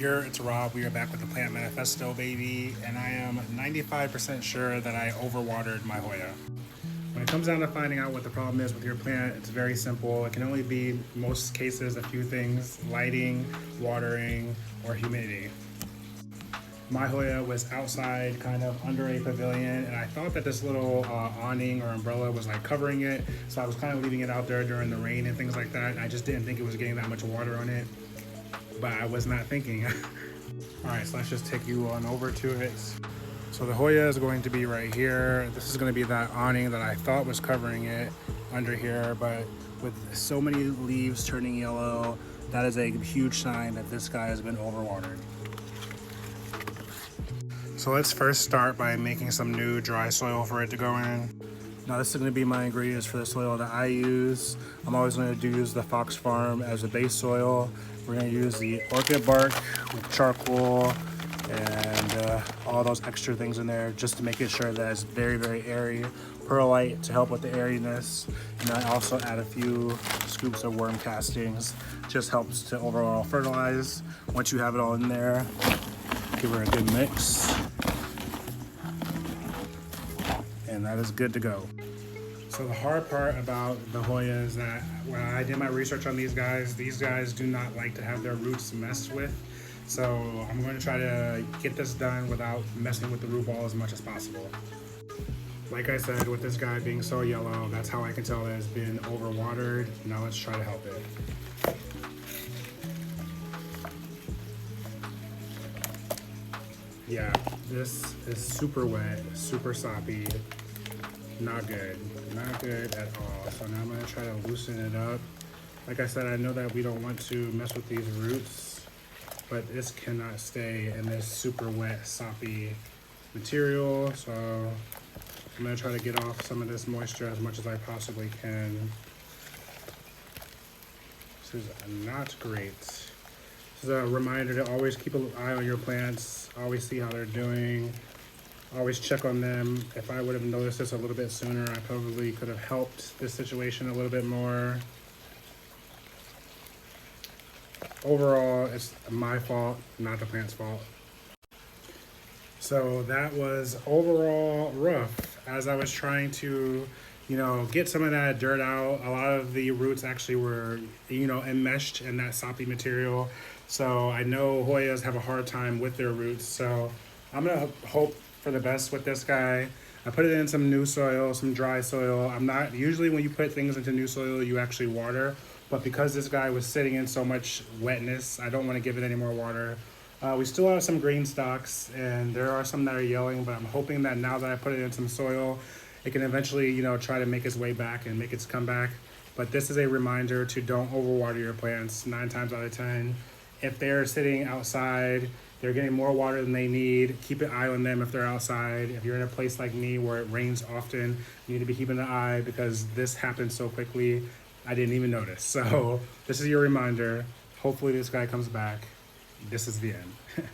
It's Rob. We are back with the Plant Manifesto, baby, and I am 95% sure that I overwatered my Hoya. When it comes down to finding out what the problem is with your plant, it's very simple. It can only be, in most cases, a few things: lighting, watering, or humidity. My Hoya was outside, kind of under a pavilion, and I thought that this little awning or umbrella was like covering it, so I was kind of leaving it out there during the rain and things like that, and I just didn't think it was getting that much water on it, but I was not thinking. All right, so let's just take you on over to it. So the Hoya is going to be right here. This is going to be that awning that I thought was covering it under here, but with so many leaves turning yellow, that is a huge sign that this guy has been overwatered. So let's first start by making some new dry soil for it to go in. Now this is going to be my ingredients for the soil that I use. I'm always going to use the Fox Farm as a base soil. We're going to use the orchid bark with charcoal and all those extra things in there just to make it sure that it's very, very airy. Perlite to help with the airiness. And I also add a few scoops of worm castings. Just helps to overall fertilize. Once you have it all in there, give her a good mix. And that is good to go. So the hard part about the Hoya is that when I did my research on these guys do not like to have their roots messed with. So I'm going to try to get this done without messing with the root ball as much as possible. Like I said, with this guy being so yellow, that's how I can tell that it's been overwatered. Now let's try to help it. Yeah, this is super wet, super soppy. Not good at all. So now I'm gonna try to loosen it up. Like I said, I know that we don't want to mess with these roots, but this cannot stay in this super wet, soppy material. So I'm gonna try to get off some of this moisture as much as I possibly can. This is not great. This is a reminder to always keep an eye on your plants, always see how they're doing. Always check on them. If I would have noticed this a little bit sooner, I probably could have helped this situation a little bit more. Overall, it's my fault, not the plant's fault. So that was overall rough. As I was trying to, get some of that dirt out, a lot of the roots actually were, enmeshed in that soppy material. So I know Hoyas have a hard time with their roots. So I'm gonna hope for the best with this guy. I put it in some new soil, some dry soil. Usually when you put things into new soil, you actually water, but because this guy was sitting in so much wetness, I don't want to give it any more water. We still have some green stalks, and there are some that are yellowing, but I'm hoping that now that I put it in some soil, it can eventually, try to make its way back and make its comeback. But this is a reminder to don't overwater your plants 9 times out of 10. If they're sitting outside, they're getting more water than they need. Keep an eye on them if they're outside. If you're in a place like me where it rains often, you need to be keeping an eye because this happened so quickly, I didn't even notice. So this is your reminder. Hopefully this guy comes back. This is the end.